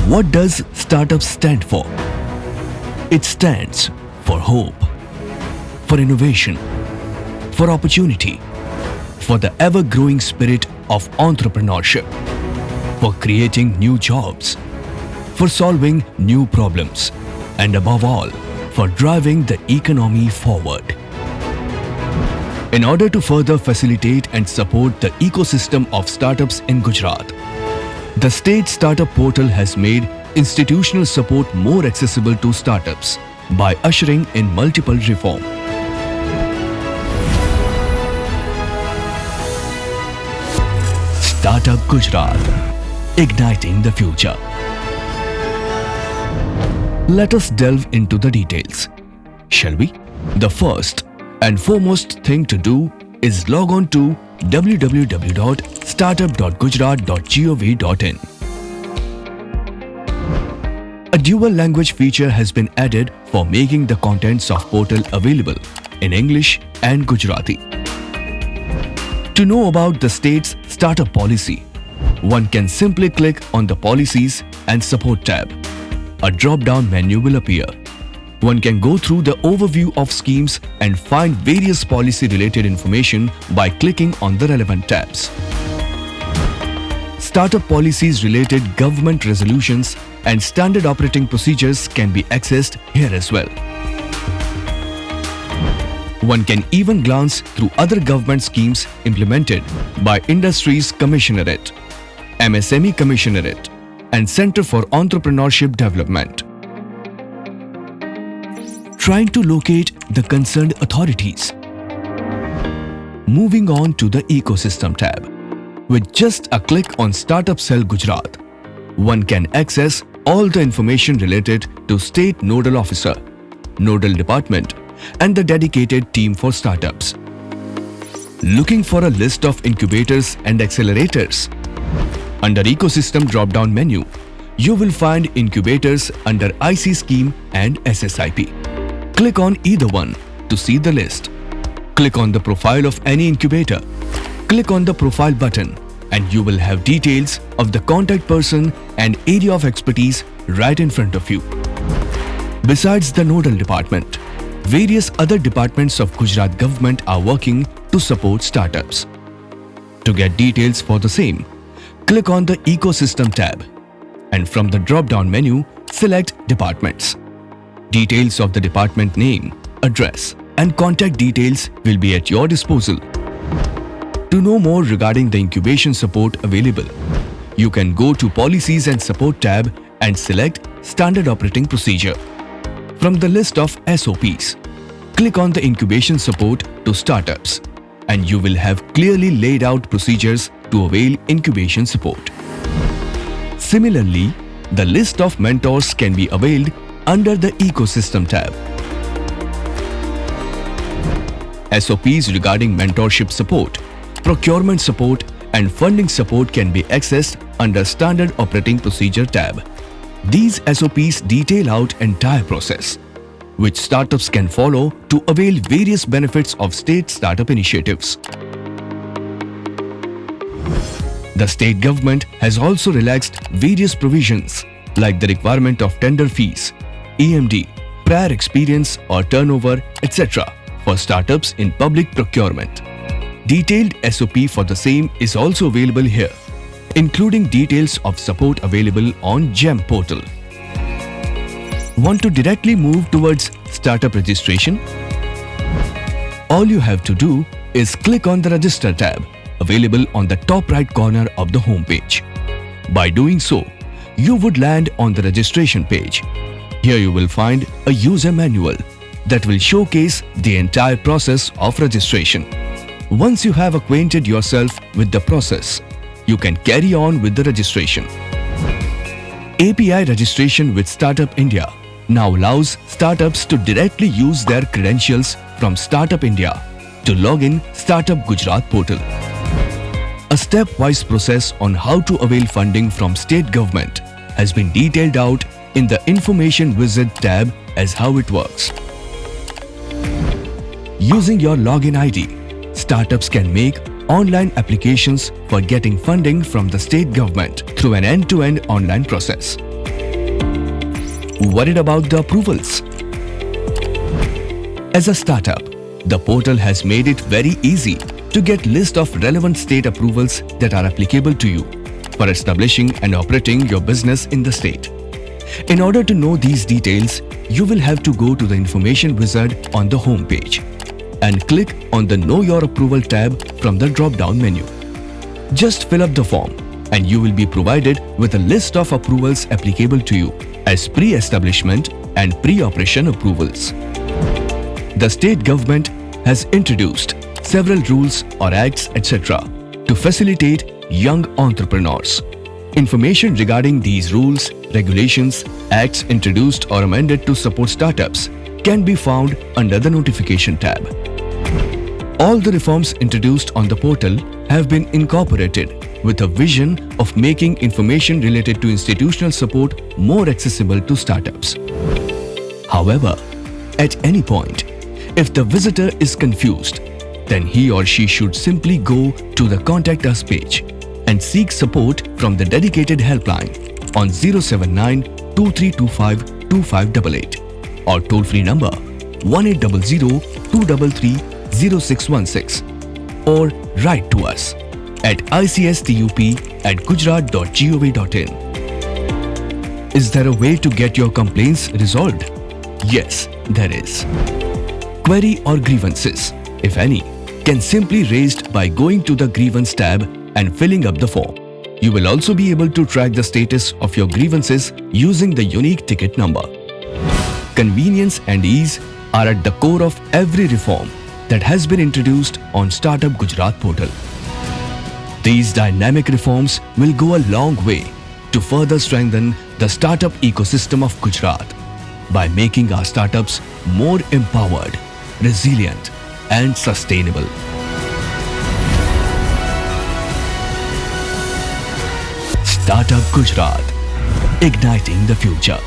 What does startup stand for? It stands for hope, for innovation, for opportunity, for the ever-growing spirit of entrepreneurship, for creating new jobs, for solving new problems, and above all, for driving the economy forward. In order to further facilitate and support the ecosystem of startups in Gujarat, the State Startup Portal has made institutional support more accessible to startups by ushering in multiple reform. Startup Gujarat, igniting the future. Let us delve into the details, shall we? The first and foremost thing to do is log on to www.startup.gujarat.gov.in. A dual language feature has been added for making the contents of portal available in English and Gujarati. To know about the state's startup policy, one can simply click on the Policies and Support tab. A drop-down menu will appear. One can go through the overview of schemes and find various policy-related information by clicking on the relevant tabs. Startup policies related government resolutions and standard operating procedures can be accessed here as well. One can even glance through other government schemes implemented by Industries Commissionerate, MSME Commissionerate, and Center for Entrepreneurship Development. Trying to locate the concerned authorities. Moving on to the Ecosystem tab. With just a click on Startup Cell Gujarat, one can access all the information related to State Nodal Officer, Nodal Department, and the dedicated team for startups. Looking for a list of incubators and accelerators? Under Ecosystem drop-down menu, you will find incubators under IC scheme and SSIP. Click on either one to see the list. Click on the profile of any incubator. Click on the profile button and you will have details of the contact person and area of expertise right in front of you. Besides the nodal department, various other departments of Gujarat government are working to support startups. To get details for the same, click on the Ecosystem tab and from the drop-down menu, select Departments. Details of the department name, address, and contact details will be at your disposal. To know more regarding the incubation support available, you can go to Policies and Support tab and select Standard Operating Procedure. From the list of SOPs, click on the Incubation Support to Startups and you will have clearly laid out procedures to avail incubation support. Similarly, the list of mentors can be availed under the Ecosystem tab. SOPs regarding mentorship support, procurement support, and funding support can be accessed under Standard Operating Procedure tab. These SOPs detail out entire process, which startups can follow to avail various benefits of state startup initiatives. The state government has also relaxed various provisions like the requirement of tender fees, EMD, prior experience or turnover, etc. for startups in public procurement. Detailed SOP for the same is also available here, including details of support available on GEM portal. Want to directly move towards startup registration? All you have to do is click on the Register tab available on the top right corner of the home page. By doing so, you would land on the registration page. Here you will find a user manual that will showcase the entire process of registration. Once you have acquainted yourself with the process, you can carry on with the registration. API registration with Startup India now allows startups to directly use their credentials from Startup India to log in Startup Gujarat portal. A stepwise process on how to avail funding from state government has been detailed out in the Information Wizard tab as how it works. Using your login ID, startups can make online applications for getting funding from the state government through an end-to-end online process. Worried about the approvals? As a startup, the portal has made it very easy to get list of relevant state approvals that are applicable to you for establishing and operating your business in the state. In order to know these details, you will have to go to the information wizard on the home page and click on the Know Your Approval tab from the drop-down menu. Just fill up the form and you will be provided with a list of approvals applicable to you as pre-establishment and pre-operation approvals. The state government has introduced several rules or acts, etc. to facilitate young entrepreneurs. Information regarding these rules, regulations, acts introduced or amended to support startups can be found under the Notification tab. All the reforms introduced on the portal have been incorporated with a vision of making information related to institutional support more accessible to startups. However, at any point, if the visitor is confused, then he or she should simply go to the Contact Us page and seek support from the dedicated helpline on 079 2325 2588 or toll-free number 1800-233-0616 or write to us at icstup@gujarat.gov.in. Is there a way to get your complaints resolved? Yes, there is. Query or grievances, if any, can simply be raised by going to the Grievance tab and filling up the form. You will also be able to track the status of your grievances using the unique ticket number. Convenience and ease are at the core of every reform that has been introduced on Startup Gujarat portal. These dynamic reforms will go a long way to further strengthen the startup ecosystem of Gujarat by making our startups more empowered, resilient, and sustainable. Startup Gujarat, igniting the future.